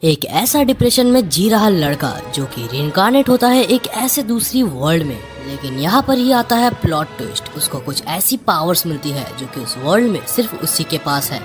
एक ऐसा डिप्रेशन में जी रहा लड़का जो कि रिइंकार्नेट होता है एक ऐसे दूसरी वर्ल्ड में। लेकिन यहाँ पर ही आता है प्लॉट ट्विस्ट। उसको कुछ ऐसी पावर्स मिलती है जो कि उस वर्ल्ड में सिर्फ उसी के पास है।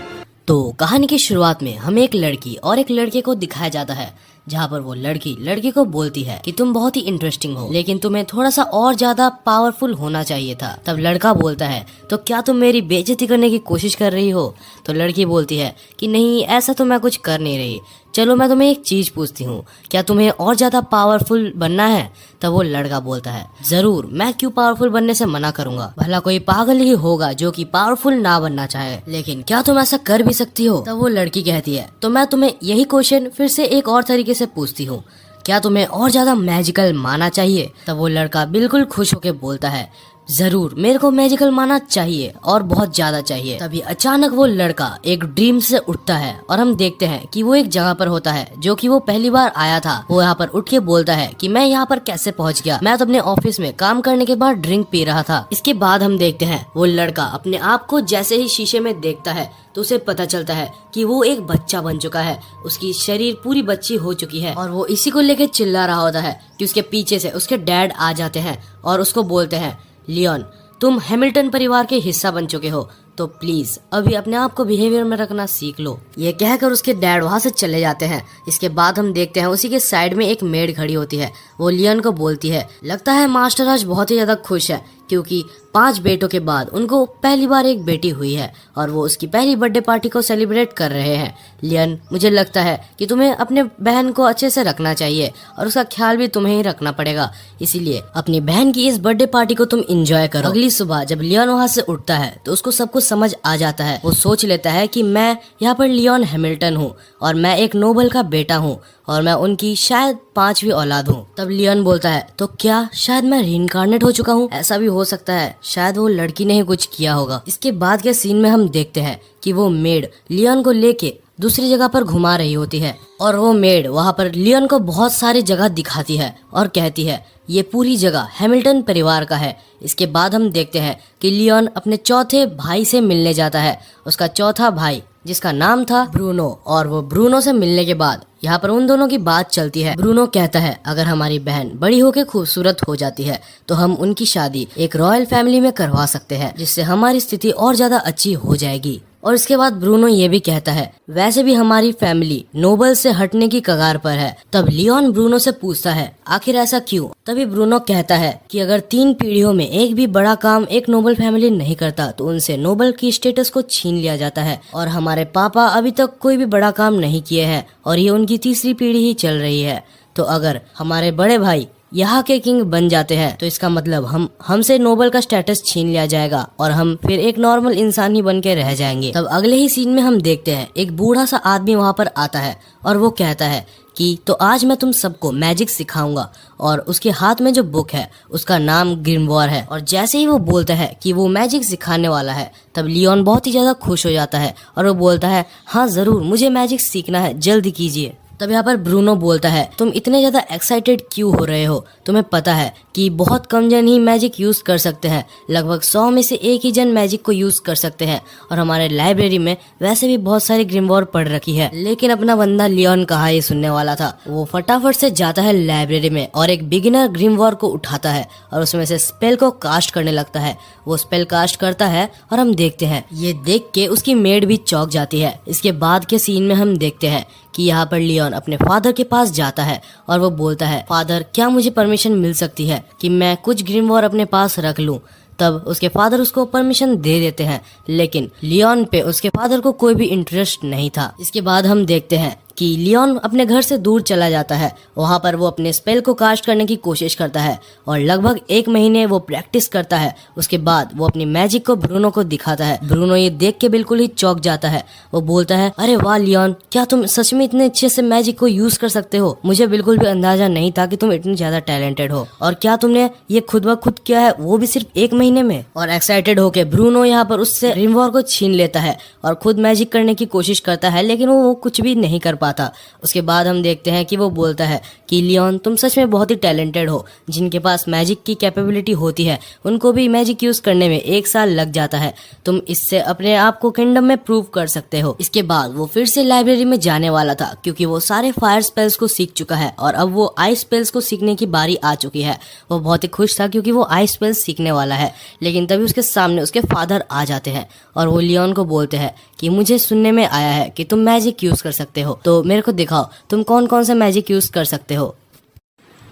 तो कहानी की शुरुआत में हमें एक लड़की और एक लड़के को दिखाया जाता है, जहाँ पर वो लड़की को बोलती है कि तुम बहुत ही इंटरेस्टिंग हो, लेकिन तुम्हें थोड़ा सा और ज्यादा पावरफुल होना चाहिए था। तब लड़का बोलता है, तो क्या तुम मेरी बेइज्जती करने की कोशिश कर रही हो? तो लड़की बोलती है कि नहीं, ऐसा तो मैं कुछ कर नहीं रही। चलो मैं तुम्हें एक चीज पूछती हूँ, क्या तुम्हें और ज्यादा पावरफुल बनना है? तब वो लड़का बोलता है, जरूर, मैं क्यों पावरफुल बनने से मना करूंगा। भला कोई पागल ही होगा जो कि पावरफुल ना बनना चाहे, लेकिन क्या तुम ऐसा कर भी सकती हो? तब वो लड़की कहती है, तो मैं तुम्हें यही क्वेश्चन फिर से एक और तरीके से पूछती हूँ, क्या तुम्हें और ज्यादा मैजिकल माना चाहिए? तब वो लड़का बिल्कुल खुश होकर बोलता है, जरूर, मेरे को मैजिकल माना चाहिए और बहुत ज्यादा चाहिए। तभी अचानक वो लड़का एक ड्रीम से उठता है और हम देखते हैं कि वो एक जगह पर होता है जो कि वो पहली बार आया था। वो यहाँ पर उठ के बोलता है कि मैं यहाँ पर कैसे पहुँच गया, मैं तो अपने ऑफिस में काम करने के बाद ड्रिंक पी रहा था। इसके बाद हम देखते हैं वो लड़का अपने आप को जैसे ही शीशे में देखता है तो उसे पता चलता है कि वो एक बच्चा बन चुका है। उसकी शरीर पूरी बच्ची हो चुकी है और वो इसी को लेकर चिल्ला रहा होता है कि उसके पीछे से उसके डैड आ जाते हैं और उसको बोलते हैं, लियोन, तुम हैमिल्टन परिवार के हिस्सा बन चुके हो, तो प्लीज अभी अपने आप को बिहेवियर में रखना सीख लो। ये कहकर उसके डैड वहाँ से चले जाते हैं। इसके बाद हम देखते हैं उसी के साइड में एक मेड खड़ी होती है। वो लियोन को बोलती है, लगता है मास्टर आज बहुत ही ज्यादा खुश है क्योंकि 5 बेटों के बाद उनको पहली बार एक बेटी हुई है और वो उसकी पहली बर्थडे पार्टी को सेलिब्रेट कर रहे हैं। लियोन, मुझे लगता है कि तुम्हें अपने बहन को अच्छे से रखना चाहिए और उसका ख्याल भी तुम्हें ही रखना पड़ेगा, इसीलिए अपनी बहन की इस बर्थडे पार्टी को तुम एंजॉय करो। अगली सुबह जब लियोन वहाँ से उठता है तो उसको सब कुछ समझ आ जाता है। वो सोच लेता है कि मैं यहाँ पर लियोन हैमिल्टन हूँ और मैं एक नोबल का बेटा हूँ और मैं उनकी शायद 5वीं औलाद हूँ। तब लियोन बोलता है, तो क्या शायद मैं रिइंकार्नेट हो चुका हूँ? ऐसा भी हो सकता है, शायद वो लड़की ने ही कुछ किया होगा। इसके बाद के सीन में हम देखते हैं कि वो मेड लियोन को लेके दूसरी जगह पर घुमा रही होती है और वो मेड वहाँ पर लियोन को बहुत सारी जगह दिखाती है और कहती है, ये पूरी जगह हैमिल्टन परिवार का है। इसके बाद हम देखते हैं कि लियोन अपने चौथे भाई से मिलने जाता है। उसका चौथा भाई जिसका नाम था ब्रूनो, और वो ब्रूनो से मिलने के बाद यहाँ पर उन दोनों की बात चलती है। ब्रूनो कहता है, अगर हमारी बहन बड़ी होकर खूबसूरत हो जाती है तो हम उनकी शादी एक रॉयल फैमिली में करवा सकते हैं, जिससे हमारी स्थिति और ज्यादा अच्छी हो जाएगी। और इसके बाद ब्रूनो ये भी कहता है, वैसे भी हमारी फैमिली नोबल से हटने की कगार पर है। तब लियोन ब्रूनो से पूछता है, आखिर ऐसा क्यों? तभी ब्रूनो कहता है कि अगर 3 पीढ़ियों में एक भी बड़ा काम एक नोबल फैमिली नहीं करता तो उनसे नोबल की स्टेटस को छीन लिया जाता है और हमारे पापा अभी तक कोई भी बड़ा काम नहीं किए हैं और ये उनकी तीसरी पीढ़ी ही चल रही है। तो अगर हमारे बड़े भाई यहाँ के किंग बन जाते हैं तो इसका मतलब हमसे नोबल का स्टेटस छीन लिया जाएगा और हम फिर एक नॉर्मल इंसान ही बन के रह जाएंगे। तब अगले ही सीन में हम देखते हैं एक बूढ़ा सा आदमी वहाँ पर आता है और वो कहता है कि तो आज मैं तुम सबको मैजिक सिखाऊंगा, और उसके हाथ में जो बुक है उसका नाम ग्रिमवॉर है। और जैसे ही वो बोलता है कि वो मैजिक सिखाने वाला है तब लियोन बहुत ही ज्यादा खुश हो जाता है और वो बोलता है, हाँ जरूर, मुझे मैजिक सीखना है, जल्दी कीजिए। तब यहाँ पर ब्रूनो बोलता है, तुम इतने ज्यादा एक्साइटेड क्यों हो रहे हो? तुम्हें पता है कि बहुत कम जन ही मैजिक यूज कर सकते हैं, लगभग 100 में से 1 ही जन मैजिक को यूज कर सकते हैं और हमारे लाइब्रेरी में वैसे भी बहुत सारी ग्रिमवॉर पढ़ रखी है। लेकिन अपना बंदा लियोन कहाँ ये सुनने वाला था। वो फटाफट से जाता है लाइब्रेरी में और एक बिगिनर ग्रिमवॉर को उठाता है और उसमें से स्पेल को कास्ट करने लगता है। वो स्पेल कास्ट करता है और हम देखते हैं, ये देख के उसकी मेड भी चौंक जाती है। इसके बाद के सीन में हम देखते हैं कि यहाँ पर लियोन अपने फादर के पास जाता है और वो बोलता है, फादर, क्या मुझे परमिशन मिल सकती है कि मैं कुछ ग्रिमवॉर अपने पास रख लूं? तब उसके फादर उसको परमिशन दे देते हैं, लेकिन लियोन पे उसके फादर को कोई भी इंटरेस्ट नहीं था। इसके बाद हम देखते हैं कि लियोन अपने घर से दूर चला जाता है। वहाँ पर वो अपने स्पेल को कास्ट करने की कोशिश करता है और लगभग 1 महीने वो प्रैक्टिस करता है। उसके बाद वो अपनी मैजिक को ब्रूनो को दिखाता है। ब्रूनो ये देख के बिल्कुल ही चौंक जाता है। वो बोलता है, अरे वाह लियोन, क्या तुम सच में इतने अच्छे से मैजिक को यूज कर सकते हो? मुझे बिल्कुल भी अंदाजा नहीं था कि तुम इतनी ज्यादा टैलेंटेड हो, और क्या तुमने ये खुद ब खुद किया है, वो भी सिर्फ 1 महीने में? और एक्साइटेड होके ब्रूनो यहाँ पर उससे ग्रिमवॉर को छीन लेता है और खुद मैजिक करने की कोशिश करता है, लेकिन वो कुछ भी नहीं कर पाता। रहा था। उसके बाद हम देखते हैं कि वो बोलता है कि लियोन तुम सच में बहुत ही टैलेंटेड हो। जिनके पास मैजिक की कैपेबिलिटी होती है उनको भी मैजिक यूज करने में 1 साल लग जाता है। तुम इससे अपने आप को किंगडम में प्रूव कर सकते हो। इसके बाद वो फिर से लाइब्रेरी में जाने वाला था क्योंकि वो सारे फायर स्पेल्स को सीख चुका है और अब वो आइस स्पेल्स को सीखने की बारी आ चुकी है। वो बहुत ही खुश था क्योंकि वो आइस स्पेल्स सीखने वाला है। लेकिन तभी उसके सामने उसके फादर आ जाते हैं और वो लियोन को बोलते हैं कि मुझे सुनने में आया है कि तुम मैजिक यूज कर सकते हो, तो मेरे को दिखाओ तुम कौन कौन से मैजिक यूज कर सकते हो।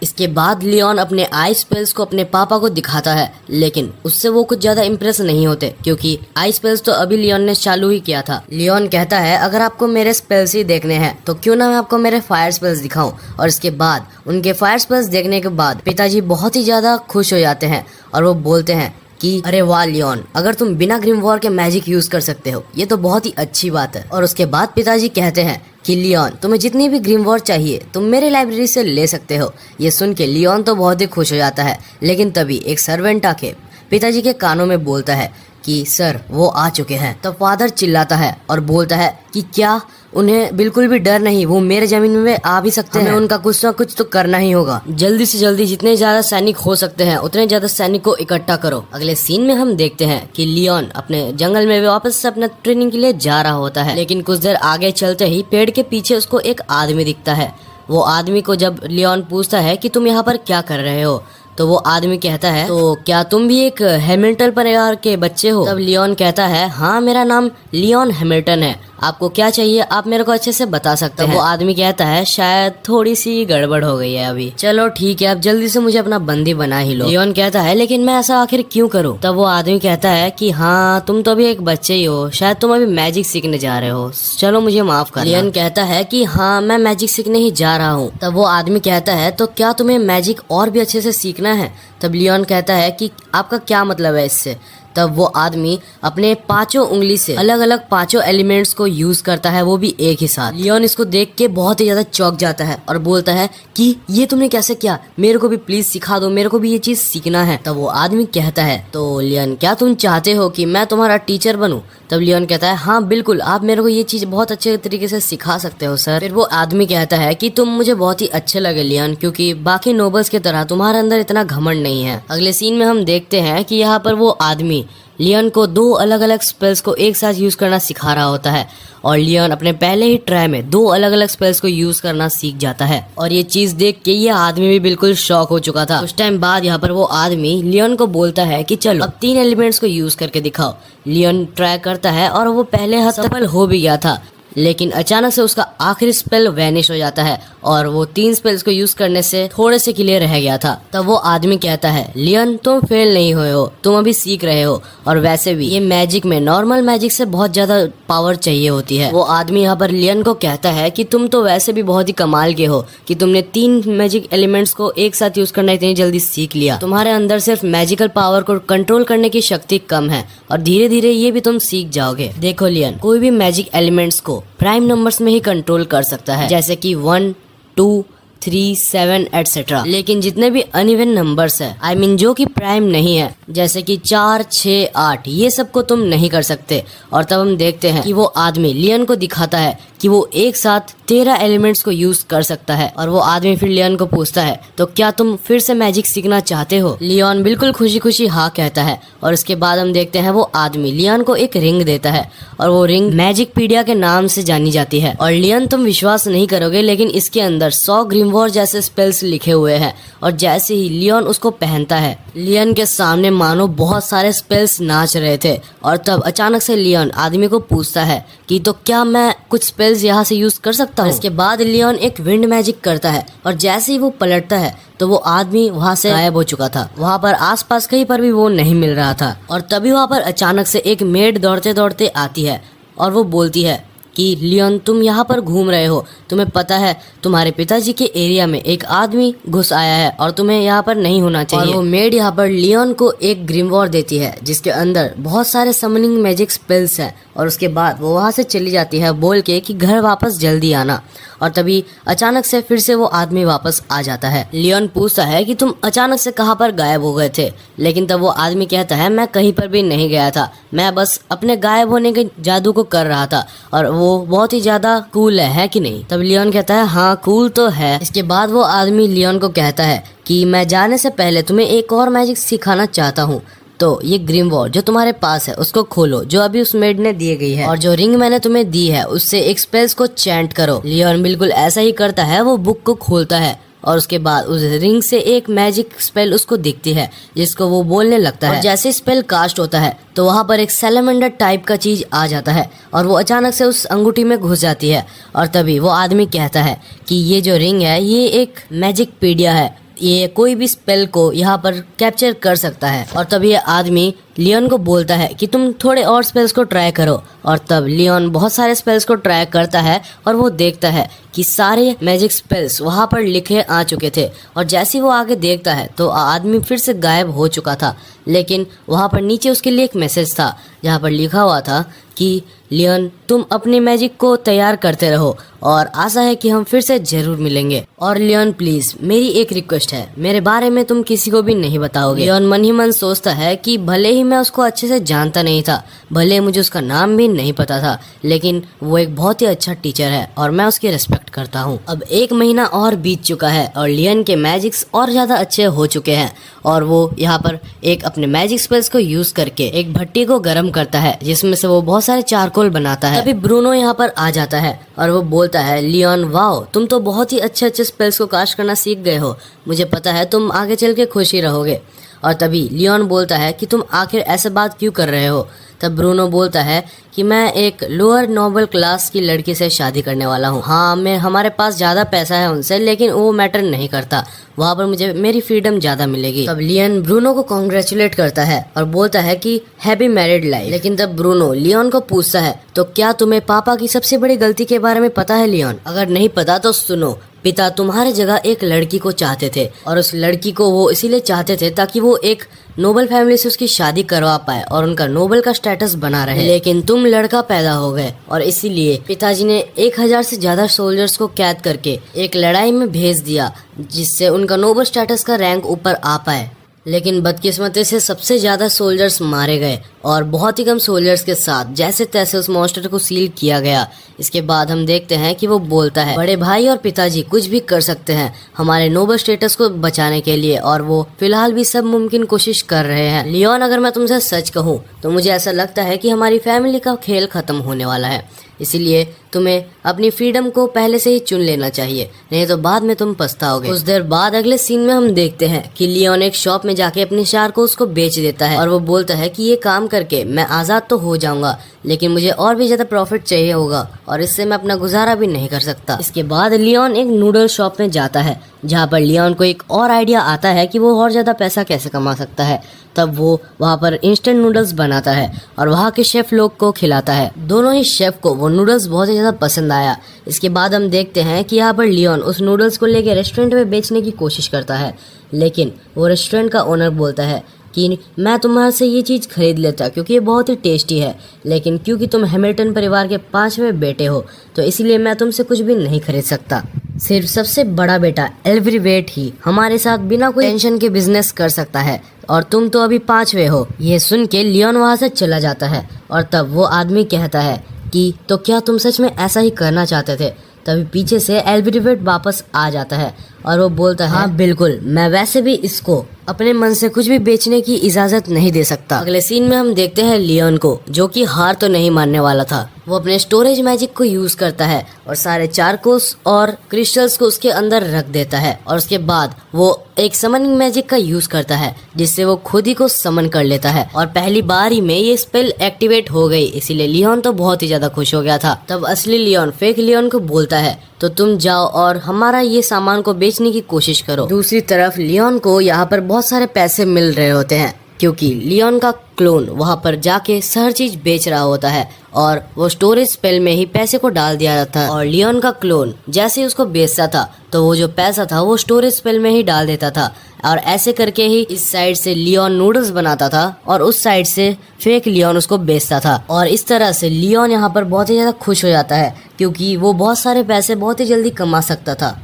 इसके बाद लियोन अपने आइस स्पेल्स को अपने पापा को दिखाता है, लेकिन उससे वो कुछ ज्यादा इम्प्रेस नहीं होते क्योंकि आइस स्पेल्स तो अभी लियोन ने चालू ही किया था। लियोन कहता है अगर आपको मेरे स्पेल्स ही देखने हैं तो क्यों ना मैं आपको मेरे फायर स्पेल्स दिखाऊं। और इसके बाद उनके फायर स्पेल्स देखने के बाद पिताजी बहुत ही ज्यादा खुश हो जाते हैं और वो बोलते हैं कि अरे वाह लियोन, अगर तुम बिना ग्रिमवॉर के मैजिक यूज कर सकते हो ये तो बहुत ही अच्छी बात है। और उसके बाद पिताजी कहते हैं कि लियोन तुम्हें जितनी भी ग्रिमवॉर चाहिए तुम मेरे लाइब्रेरी से ले सकते हो। ये सुन के लियोन तो बहुत ही खुश हो जाता है, लेकिन तभी एक सर्वेंट आके पिताजी के कानों में बोलता है कि सर वो आ चुके हैं। तब फादर चिल्लाता है और बोलता है कि क्या, उन्हें बिल्कुल भी डर नहीं, वो मेरे जमीन में आ भी सकते हैं, उनका कुछ ना कुछ तो करना ही होगा। जल्दी से जल्दी जितने ज्यादा सैनिक हो सकते हैं उतने ज्यादा सैनिक को इकट्ठा करो। अगले सीन में हम देखते हैं कि लियोन अपने जंगल में वापस से अपना ट्रेनिंग के लिए जा रहा होता है, लेकिन कुछ देर आगे चलते ही पेड़ के पीछे उसको एक आदमी दिखता है। वो आदमी को जब लियोन पूछता है कि तुम यहाँ पर क्या कर रहे हो, तो वो आदमी कहता है तो क्या तुम भी एक हैमिल्टन परिवार के बच्चे हो। तब लियोन कहता है हाँ मेरा नाम लियोन हैमिल्टन है, आपको क्या चाहिए आप मेरे को अच्छे से बता सकते हैं। वो आदमी कहता है शायद थोड़ी सी गड़बड़ हो गई है अभी, चलो ठीक है आप जल्दी से मुझे अपना बंदी बना ही लो। लियोन कहता है लेकिन मैं ऐसा आखिर क्यों करूं। तब वो आदमी कहता है कि हाँ तुम तो अभी एक बच्चे ही हो, शायद तुम अभी मैजिक सीखने जा रहे हो, चलो मुझे माफ कर। लियोन कहता है कि हाँ मैं मैजिक सीखने ही जा रहा हूँ। तब वो आदमी कहता है तो क्या तुम्हें मैजिक और भी अच्छे से सीखना है। तब लियोन कहता है कि आपका क्या मतलब है इससे। तब वो आदमी अपने 5 उंगली से अलग अलग 5 एलिमेंट्स को यूज करता है, वो भी एक ही साथ। लियोन इसको देख के बहुत ही ज्यादा चौंक जाता है और बोलता है कि ये तुमने कैसे किया, मेरे को भी प्लीज सिखा दो, मेरे को भी ये चीज सीखना है। तब वो आदमी कहता है तो लियोन क्या तुम चाहते हो कि मैं तुम्हारा टीचर बनूं। तब लियोन कहता है हाँ बिल्कुल, आप मेरे को ये चीज बहुत अच्छे तरीके से सिखा सकते हो सर। फिर वो आदमी कहता है कि तुम मुझे बहुत ही अच्छे लगे लियोन, क्योंकि बाकी नोबल्स की तरह तुम्हारे अंदर इतना घमंड नहीं है। अगले सीन में हम देखते हैं कि यहाँ पर वो आदमी लियोन को 2 अलग अलग स्पेल्स को एक साथ यूज करना सिखा रहा होता है और लियोन अपने पहले ही ट्राई में 2 अलग अलग स्पेल्स को यूज करना सीख जाता है। और ये चीज देख के ये आदमी भी बिल्कुल शॉक हो चुका था। कुछ टाइम बाद यहाँ पर वो आदमी लियोन को बोलता है कि चलो अब 3 एलिमेंट्स को यूज करके दिखाओ। लियोन ट्राई करता है और वो पहले सफल हो भी गया था, लेकिन अचानक से उसका आखिरी स्पेल वैनिश हो जाता है और वो 3 स्पेल्स को यूज करने से थोड़े से के लिए रह गया था। तब वो आदमी कहता है लियोन तुम फेल नहीं हुए हो, तुम अभी सीख रहे हो, और वैसे भी ये मैजिक में नॉर्मल मैजिक से बहुत ज्यादा पावर चाहिए होती है। वो आदमी यहाँ पर लियोन को कहता है कि तुम तो वैसे भी बहुत ही कमाल के हो कि तुमने 3 मैजिक एलिमेंट्स को एक साथ यूज करना इतनी जल्दी सीख लिया। तुम्हारे अंदर सिर्फ मैजिकल पावर को कंट्रोल करने की शक्ति कम है और धीरे धीरे ये भी तुम सीख जाओगे। देखो लियोन, कोई भी मैजिक एलिमेंट्स को प्राइम नंबर्स में ही कंट्रोल कर सकता है, जैसे कि 1, 2, 3, 7 एटसेट्रा। लेकिन जितने भी अनइवन नंबर्स है, आई मीन जो कि प्राइम नहीं है, जैसे कि 4, 6, 8, ये सब को तुम नहीं कर सकते। और तब हम देखते हैं कि वो आदमी लियोन को दिखाता है कि वो एक साथ 13 एलिमेंट्स को यूज कर सकता है। और वो आदमी फिर लियोन को पूछता है तो क्या तुम फिर से मैजिक सीखना चाहते हो। लियोन बिल्कुल खुशी खुशी हाँ कहता है और उसके बाद हम देखते हैं वो आदमी लियोन को एक रिंग देता है और वो रिंग मैजिक पीडिया के नाम से जानी जाती है। और लियोन तुम विश्वास नहीं करोगे, लेकिन इसके अंदर 100 ग्रिमवॉर जैसे स्पेल्स लिखे हुए हैं। और जैसे ही लियोन उसको पहनता है, लियोन के सामने मानो बहुत सारे स्पेल्स नाच रहे थे। और तब अचानक से लियोन आदमी को पूछता है कि तो क्या मैं कुछ स्पेल्स यहाँ से यूज कर सकता हूँ। इसके बाद लियोन एक विंड मैजिक करता है और जैसे ही वो पलटता है तो वो आदमी वहाँ से गायब हो चुका था। वहाँ पर आसपास कहीं पर भी वो नहीं मिल रहा था। और तभी वहाँ पर अचानक से एक मेड दौड़ते दौड़ते आती है और वो बोलती है कि लियोन तुम यहाँ पर घूम रहे हो, तुम्हें पता है तुम्हारे पिताजी के एरिया में एक आदमी घुस आया है और तुम्हें यहाँ पर नहीं होना चाहिए। और वो मेड यहाँ पर लियोन को एक ग्रिमवॉर देती है जिसके अंदर बहुत सारे समनिंग मैजिक स्पेल्स हैं। और उसके बाद वो वहाँ से चली जाती है बोल के कि घर वापस जल्दी आना। और तभी अचानक से फिर से वो आदमी वापस आ जाता है। लियोन पूछता है कि तुम अचानक से कहाँ पर गायब हो गए थे, लेकिन तब वो आदमी कहता है मैं कहीं पर भी नहीं गया था, मैं बस अपने गायब होने के जादू को कर रहा था और वो बहुत ही ज्यादा कूल है कि नहीं। तब लियोन कहता है हाँ कूल तो है। इसके बाद वो आदमी लियोन को कहता है कि मैं जाने से पहले तुम्हें एक और मैजिक सिखाना चाहता हूँ, तो ये ग्रिमवॉर्ड जो तुम्हारे पास है उसको खोलो जो अभी उस मेड ने दी गई है, और जो रिंग मैंने तुम्हें दी है उससे एक स्पेल्स को चैंट करो। लियोन बिल्कुल ऐसा ही करता है, वो बुक को खोलता है और उसके बाद उस रिंग से एक मैजिक स्पेल उसको दिखती है जिसको वो बोलने लगता है। और जैसे स्पेल कास्ट होता है तो वहाँ पर एक सैलमेंडर टाइप का चीज आ जाता है और वो अचानक से उस अंगूठी में घुस जाती है। और तभी वो आदमी कहता है कि ये जो रिंग है ये एक मैजिक पीडिया है, ये कोई भी स्पेल को यहाँ पर कैप्चर कर सकता है। और तब ये आदमी लियोन को बोलता है कि तुम थोड़े और स्पेल्स को ट्राई करो। और तब लियोन बहुत सारे स्पेल्स को ट्राई करता है और वो देखता है कि सारे मैजिक स्पेल्स वहाँ पर लिखे आ चुके थे। और जैसे ही वो आगे देखता है तो आदमी फिर से गायब हो चुका था, लेकिन वहाँ पर नीचे उसके लिए एक मैसेज था जहाँ पर लिखा हुआ था कि लियोन तुम अपने मैजिक को तैयार करते रहो और आशा है कि हम फिर से जरूर मिलेंगे। और लियोन प्लीज मेरी एक रिक्वेस्ट है, मेरे बारे में तुम किसी को भी नहीं बताओगे। लियोन मन ही मन सोचता है कि भले ही मैं उसको अच्छे से जानता नहीं था, भले मुझे उसका नाम भी नहीं पता था, लेकिन वो एक बहुत ही अच्छा टीचर है और मैं उसकी रिस्पेक्ट करता हूँ। अब 1 महीना और बीत चुका है और लियोन के मैजिक्स और ज्यादा अच्छे हो चुके हैं और वो यहाँ पर एक अपने मैजिक स्पेल्स को यूज करके एक भट्टी को गर्म करता है जिसमें से वो बहुत सारे चारकोल बनाता है। तभी ब्रूनो यहाँ पर आ जाता है और वो बोलता है लियोन वाओ तुम तो बहुत ही अच्छे अच्छे स्पेल्स को कास्ट करना सीख गए हो, मुझे पता है तुम आगे चल के खुश ही रहोगे। और तभी लियोन बोलता है कि तुम आखिर ऐसे बात क्यों कर रहे हो। तब ब्रूनो बोलता है कि मैं एक लोअर नोबल क्लास की लड़की से शादी करने वाला हूँ। हाँ मैं हमारे पास ज्यादा पैसा है उनसे, लेकिन वो मैटर नहीं करता, वहाँ पर मुझे मेरी फ्रीडम ज्यादा मिलेगी। तब लियोन ब्रूनो को कॉन्ग्रेचुलेट करता है और बोलता है कि हैप्पी मैरिड लाइफ। लेकिन तब ब्रूनो लियोन को पूछता है तो क्या तुम्हें पापा की सबसे बड़ी गलती के बारे में पता है लियोन? अगर नहीं पता तो सुनो, पिता तुम्हारे जगह एक लड़की को चाहते थे और उस लड़की को वो इसीलिए चाहते थे ताकि वो एक नोबल फैमिली से उसकी शादी करवा पाए और उनका नोबल का स्टेटस बना रहे। लेकिन तुम लड़का पैदा हो गए और इसीलिए पिताजी ने 1000 से ज्यादा सोल्जर्स को कैद करके एक लड़ाई में भेज दिया जिससे उनका नोबल स्टेटस का रैंक ऊपर आ पाए। लेकिन बदकिस्मती से सबसे ज्यादा सोल्जर्स मारे गए और बहुत ही कम सोल्जर्स के साथ जैसे तैसे उस मॉन्स्टर को सील किया गया। इसके बाद हम देखते हैं कि वो बोलता है बड़े भाई और पिताजी कुछ भी कर सकते हैं हमारे नोबल स्टेटस को बचाने के लिए और वो फिलहाल भी सब मुमकिन कोशिश कर रहे हैं। लियोन अगर मैं तुमसे सच कहूँ तो मुझे ऐसा लगता है कि हमारी फैमिली का खेल खत्म होने वाला है, इसीलिए तुम्हें अपनी फ्रीडम को पहले से ही चुन लेना चाहिए, नहीं तो बाद में तुम पछताओगे। कुछ देर बाद अगले सीन में हम देखते हैं कि लियोन एक शॉप में जाके अपनी शार को उसको बेच देता है और वो बोलता है कि ये काम करके मैं आजाद तो हो जाऊंगा, लेकिन मुझे और भी ज्यादा प्रॉफिट चाहिए होगा और इससे मैं अपना गुजारा भी नहीं कर सकता। इसके बाद लियोन एक नूडल शॉप में जाता है जहाँ पर लियोन को एक और आइडिया आता है कि वो और ज्यादा पैसा कैसे कमा सकता है। तब वो वहाँ पर इंस्टेंट नूडल्स बनाता है और वहाँ के शेफ लोग को खिलाता है। दोनों ही शेफ को वो नूडल्स बहुत ही ज्यादा पसंद आया। इसके बाद हम देखते हैं कि यहाँ पर लियोन उस नूडल्स को लेके रेस्टोरेंट में बेचने की कोशिश करता है, लेकिन वो रेस्टोरेंट का ओनर बोलता है कि मैं तुम्हारे से ये चीज़ खरीद लेता क्योंकि ये बहुत ही टेस्टी है, लेकिन क्योंकि तुम हैमिल्टन परिवार के 5वें बेटे हो तो इसलिए मैं तुमसे कुछ भी नहीं खरीद सकता। सिर्फ सबसे बड़ा बेटा एल्वरीवेट ही हमारे साथ बिना कोई टेंशन के बिजनेस कर सकता है और तुम तो अभी 5वें हो। ये सुन के लियोन वहाँ से चला जाता है और तब वो आदमी कहता है कि तो क्या तुम सच में ऐसा ही करना चाहते थे? तभी पीछे से एल्वरीवेट वापस आ जाता है और वो बोलता है हाँ बिल्कुल, मैं वैसे भी इसको अपने मन से कुछ भी बेचने की इजाजत नहीं दे सकता। अगले सीन में हम देखते हैं लियोन को जो कि हार तो नहीं मानने वाला था। वो अपने स्टोरेज मैजिक को यूज करता है और सारे चारकोल्स और क्रिस्टल्स को उसके अंदर रख देता है और उसके बाद वो एक समनिंग मैजिक का यूज करता है जिससे वो खुद ही को समन कर लेता है और पहली बार ही में ये स्पेल एक्टिवेट हो गई। इसीलिए लियोन तो बहुत ही ज्यादा खुश हो गया था। तब असली लियोन फेक लियोन को बोलता है तो तुम जाओ और हमारा ये सामान को बेचने की कोशिश करो। दूसरी तरफ लियोन को यहाँ पर बहुत सारे पैसे मिल रहे होते हैं क्योंकि लियोन का क्लोन वहां पर जाके हर चीज बेच रहा होता है और वो स्टोरेज स्पेल में ही पैसे को डाल दिया जाता है और लियोन का क्लोन जैसे ही उसको बेचता था तो वो जो पैसा था वो स्टोरेज स्पेल में ही डाल देता था और ऐसे करके ही इस साइड से लियोन नूडल्स बनाता था और उस साइड से फेक लियोन उसको बेचता था और इस तरह से लियोन यहाँ पर बहुत ही ज्यादा खुश हो जाता है क्योंकि वो बहुत सारे पैसे बहुत ही जल्दी कमा सकता था।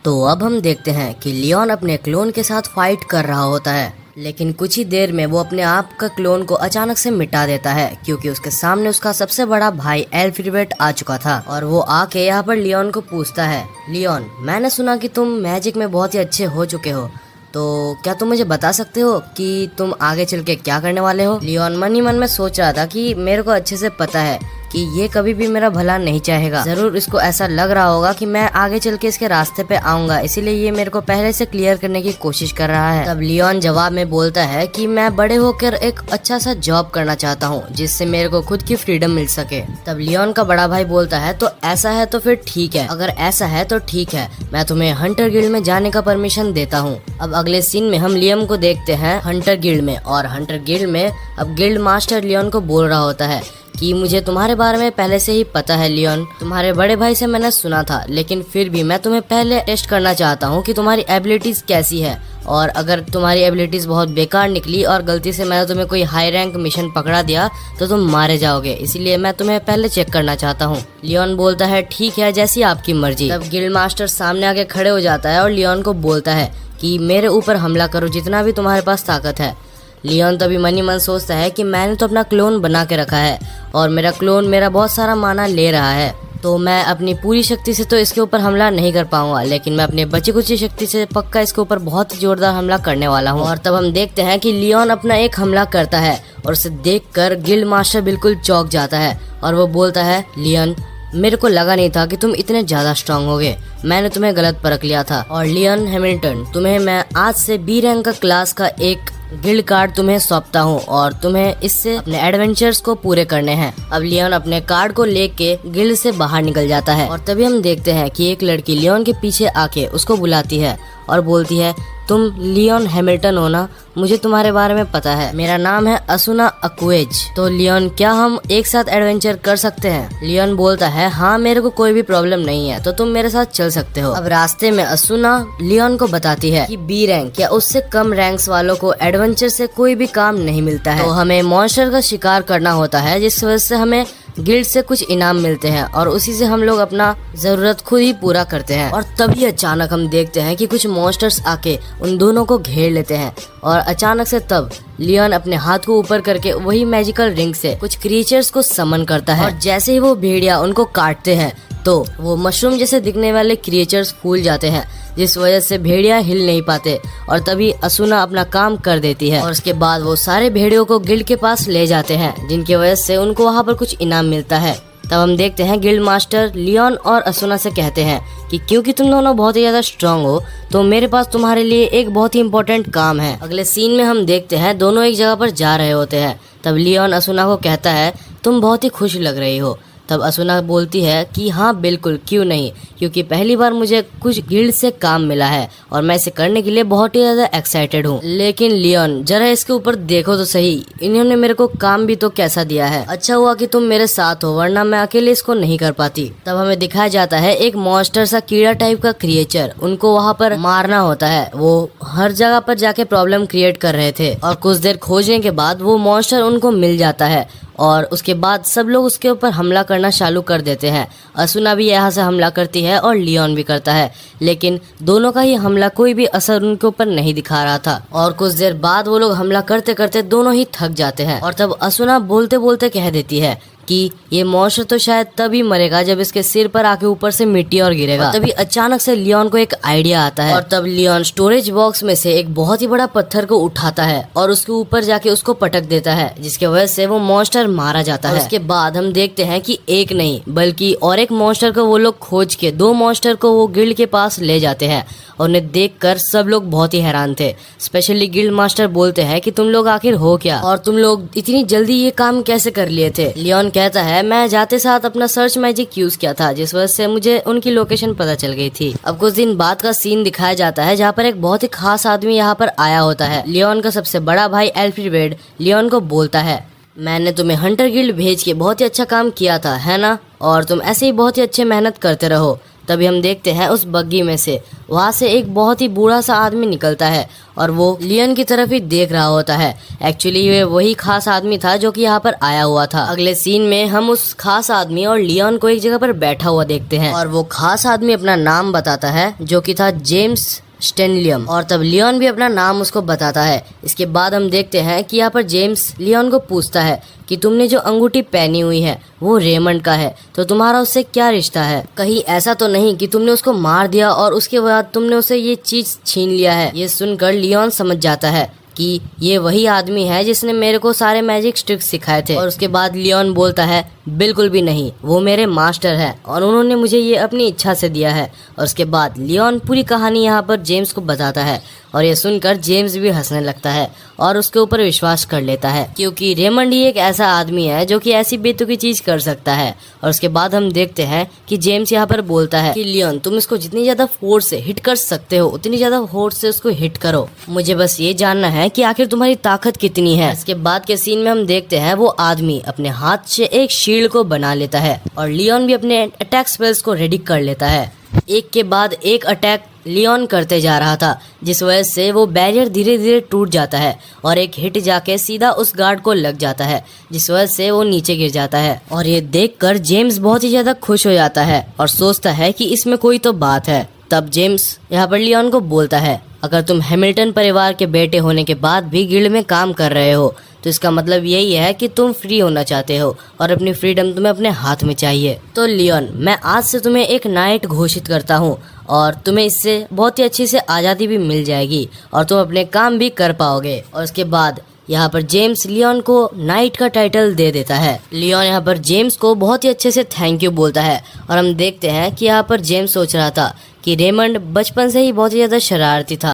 तो अब हम देखते हैं कि लियोन अपने क्लोन के साथ फाइट कर रहा होता है, लेकिन कुछ ही देर में वो अपने आप का क्लोन को अचानक से मिटा देता है क्योंकि उसके सामने उसका सबसे बड़ा भाई एल्फ्रेड आ चुका था और वो आके यहाँ पर लियोन को पूछता है, लियोन मैंने सुना कि तुम मैजिक में बहुत ही अच्छे हो चुके हो, तो क्या तुम मुझे बता सकते हो कि तुम आगे चल के क्या करने वाले हो। लियोन मन ही मन में सोच रहा था कि मेरे को अच्छे से पता है कि ये कभी भी मेरा भला नहीं चाहेगा, जरूर इसको ऐसा लग रहा होगा कि मैं आगे चल के इसके रास्ते पे आऊंगा, इसीलिए ये मेरे को पहले से क्लियर करने की कोशिश कर रहा है। तब लियोन जवाब में बोलता है कि मैं बड़े होकर एक अच्छा सा जॉब करना चाहता हूँ जिससे मेरे को खुद की फ्रीडम मिल सके। तब लियोन का बड़ा भाई बोलता है तो ऐसा है तो फिर ठीक है, अगर ऐसा है तो ठीक है, मैं तुम्हें हंटर गिल्ड में जाने का परमिशन देता हूँ। अब अगले सीन में हम लियम को देखते हैं हंटर गिल्ड में और हंटर गिल्ड में अब गिल्ड मास्टर लियोन को बोल रहा होता है कि मुझे तुम्हारे बारे में पहले से ही पता है लियोन, तुम्हारे बड़े भाई से मैंने सुना था, लेकिन फिर भी मैं तुम्हें पहले टेस्ट करना चाहता हूँ कि तुम्हारी एबिलिटीज कैसी है और अगर तुम्हारी एबिलिटीज बहुत बेकार निकली और गलती से मैंने तुम्हें कोई हाई रैंक मिशन पकड़ा दिया तो तुम मारे जाओगे, इसीलिए मैं तुम्हें पहले चेक करना चाहता हूँ। लियोन बोलता है ठीक है, जैसी आपकी मर्जी। तब गिल्ड मास्टर सामने आके खड़े हो जाता है और लियोन को बोलता है कि मेरे ऊपर हमला करो जितना भी तुम्हारे पास ताकत है। लियोन तभी मन ही मन सोचता है कि मैंने तो अपना क्लोन बना के रखा है और मेरा क्लोन मेरा बहुत सारा माना ले रहा है, तो मैं अपनी पूरी शक्ति से तो इसके ऊपर हमला नहीं कर पाऊंगा, लेकिन मैं अपनी बची कुची शक्ति से पक्का इसके ऊपर बहुत ही जोरदार हमला करने वाला हूँ। और तब हम देखते हैं कि लियोन अपना एक हमला करता है और उसे देखकर गिल्ड मास्टर बिल्कुल चौंक जाता है और वो बोलता है, लियोन मेरे को लगा नहीं था कि तुम इतने ज्यादा स्ट्रांग होगे, मैंने तुम्हें गलत परख लिया था। और लियोन हैमिल्टन, तुम्हें मैं आज से बी रैंक का क्लास का एक गिल्ड कार्ड तुम्हें सौंपता हूँ और तुम्हें इससे अपने एडवेंचर्स को पूरे करने हैं। अब लियोन अपने कार्ड को लेके गिल्ड से बाहर निकल जाता है और तभी हम देखते हैं कि एक लड़की लियोन के पीछे आके उसको बुलाती है और बोलती है, तुम लियोन हैमिल्टन हो ना, मुझे तुम्हारे बारे में पता है, मेरा नाम है असुना अक्वेज, तो लियोन क्या हम एक साथ एडवेंचर कर सकते हैं। लियोन बोलता है हाँ मेरे को कोई भी प्रॉब्लम नहीं है, तो तुम मेरे साथ चल सकते हो। अब रास्ते में असुना लियोन को बताती है कि बी रैंक या उससे कम रैंक्स वालों को एडवेंचर से कोई भी काम नहीं मिलता है, तो हमें मॉन्स्टर का शिकार करना होता है जिस वजह से हमें गिल्ड से कुछ इनाम मिलते हैं और उसी से हम लोग अपना जरूरत खुद ही पूरा करते हैं। और तभी अचानक हम देखते हैं कि कुछ मॉन्स्टर्स आके उन दोनों को घेर लेते हैं और अचानक से तब लियोन अपने हाथ को ऊपर करके वही मैजिकल रिंग से कुछ क्रिएचर्स को समन करता है और जैसे ही वो भेड़िया उनको काटते हैं तो वो मशरूम जैसे दिखने वाले क्रिएचर्स फूल जाते हैं जिस वजह से भेड़िया हिल नहीं पाते और तभी असुना अपना काम कर देती है और उसके बाद वो सारे भेड़ियों को गिल्ड के पास ले जाते हैं जिनकी वजह से उनको वहाँ पर कुछ इनाम मिलता है। तब हम देखते हैं गिल्ड मास्टर लियोन और असुना से कहते हैं कि क्योंकि तुम दोनों बहुत ही ज्यादा स्ट्रांग हो तो मेरे पास तुम्हारे लिए एक बहुत ही इम्पोर्टेंट काम है। अगले सीन में हम देखते हैं दोनों एक जगह पर जा रहे होते हैं। तब लियोन असुना को कहता है तुम बहुत ही खुश लग रही हो। तब असुना बोलती है कि हाँ बिल्कुल, क्यों नहीं, क्योंकि पहली बार मुझे कुछ गिल्ड से काम मिला है और मैं इसे करने के लिए बहुत ही ज्यादा एक्साइटेड हूँ। लेकिन लियोन जरा इसके ऊपर देखो तो सही, इन्होंने मेरे को काम भी तो कैसा दिया है। अच्छा हुआ कि तुम मेरे साथ हो वरना मैं अकेले इसको नहीं कर पाती। तब हमें दिखाया जाता है एक मॉन्स्टर सा कीड़ा टाइप का क्रिएचर, उनको वहाँ पर मारना होता है। वो हर जगह पर जाके प्रॉब्लम क्रिएट कर रहे थे और कुछ देर खोजने के बाद वो मॉन्स्टर उनको मिल जाता है और उसके बाद सब लोग उसके ऊपर हमला करना चालू कर देते हैं। असुना भी यहाँ से हमला करती है और लियोन भी करता है, लेकिन दोनों का ही हमला कोई भी असर उनके ऊपर नहीं दिखा रहा था और कुछ देर बाद वो लोग हमला करते करते दोनों ही थक जाते हैं और तब असुना बोलते बोलते कह देती है कि ये मॉन्स्टर तो शायद तभी मरेगा जब इसके सिर पर आके ऊपर से मिट्टी और गिरेगा। और तभी अचानक से लियोन को एक आइडिया आता है और तब लियोन स्टोरेज बॉक्स में से एक बहुत ही बड़ा पत्थर को उठाता है और उसके ऊपर जाके उसको पटक देता है जिसके वजह से वो मॉन्स्टर मारा जाता है। उसके बाद हम देखते हैं कि एक नहीं बल्कि और एक मॉन्स्टर को वो लोग खोज के 2 मॉन्स्टर को वो गिल्ड के पास ले जाते हैं और उन्हें देखकर सब लोग बहुत ही हैरान थे। स्पेशली गिल्ड मास्टर बोलते हैं कि तुम लोग आखिर हो क्या और तुम लोग इतनी जल्दी ये काम कैसे कर लिए थे। लियोन कहता है मैं जाते साथ अपना सर्च मैजिक यूज किया था, जिस वजह से मुझे उनकी लोकेशन पता चल गई थी। अब कुछ दिन बाद का सीन दिखाया जाता है जहाँ पर एक बहुत ही खास आदमी यहाँ पर आया होता है। लियोन का सबसे बड़ा भाई एल्फ्रेड लियोन को बोलता है, मैंने तुम्हें हंटर गिल्ड भेज के बहुत ही अच्छा काम किया था, है ना? और तुम ऐसे ही बहुत ही अच्छे मेहनत करते रहो। तभी हम देखते हैं उस बग्गी में से वहाँ से एक बहुत ही बूढ़ा सा आदमी निकलता है और वो लियोन की तरफ ही देख रहा होता है। एक्चुअली ये वही खास आदमी था जो कि यहाँ पर आया हुआ था। अगले सीन में हम उस खास आदमी और लियोन को एक जगह पर बैठा हुआ देखते हैं और वो खास आदमी अपना नाम बताता है जो कि था जेम्स स्टेनलियम, और तब लियोन भी अपना नाम उसको बताता है। इसके बाद हम देखते हैं कि यहाँ पर जेम्स लियोन को पूछता है कि तुमने जो अंगूठी पहनी हुई है वो रेमंड का है, तो तुम्हारा उससे क्या रिश्ता है? कहीं ऐसा तो नहीं कि तुमने उसको मार दिया और उसके बाद तुमने उसे ये चीज छीन लिया है? ये सुनकर लियोन समझ जाता है कि ये वही आदमी है जिसने मेरे को सारे मैजिक ट्रिक्स सिखाए थे। और उसके बाद लियोन बोलता है बिल्कुल भी नहीं, वो मेरे मास्टर है और उन्होंने मुझे ये अपनी इच्छा से दिया है। और उसके बाद लियोन पूरी कहानी यहाँ पर जेम्स को बताता है और ये सुनकर जेम्स भी हंसने लगता है और उसके ऊपर विश्वास कर लेता है, क्योंकि रेमंड ही एक ऐसा आदमी है जो कि ऐसी बेतुकी चीज कर सकता है। और उसके बाद हम देखते हैं कि जेम्स यहाँ पर बोलता है कि लियोन तुम इसको जितनी ज्यादा फोर्स से हिट कर सकते हो उतनी ज्यादा फोर्स से उसको हिट करो, मुझे बस ये जानना है कि आखिर तुम्हारी ताकत कितनी है। इसके बाद के सीन में हम देखते हैं वो आदमी अपने हाथ से एक शील्ड को बना लेता है और लियोन भी अपने अटैक स्पेल्स को रेडी कर लेता है। एक के बाद एक अटैक लियोन करते जा रहा था, जिस वजह से वो बैरियर धीरे धीरे टूट जाता है और एक हिट जाके सीधा उस गार्ड को लग जाता है, जिस वजह से वो नीचे गिर जाता है। और ये देखकर जेम्स बहुत ही ज्यादा खुश हो जाता है और सोचता है कि इसमें कोई तो बात है। तब जेम्स यहाँ पर लियोन को बोलता है, अगर तुम हैमिल्टन परिवार के बेटे होने के बाद भी गिल्ड में काम कर रहे हो तो इसका मतलब यही है कि तुम फ्री होना चाहते हो और अपनी फ्रीडम तुम्हें अपने हाथ में चाहिए। तो लियोन, मैं आज से तुम्हें एक नाइट घोषित करता हूँ और तुम्हें इससे बहुत ही अच्छी से आज़ादी भी मिल जाएगी और तुम अपने काम भी कर पाओगे। और उसके बाद यहाँ पर जेम्स लियोन को नाइट का टाइटल दे देता है। लियोन यहाँ पर जेम्स को बहुत ही अच्छे से थैंक यू बोलता है और हम देखते हैं कि यहाँ पर जेम्स सोच रहा था कि रेमंड बचपन से ही बहुत ही ज्यादा शरारती था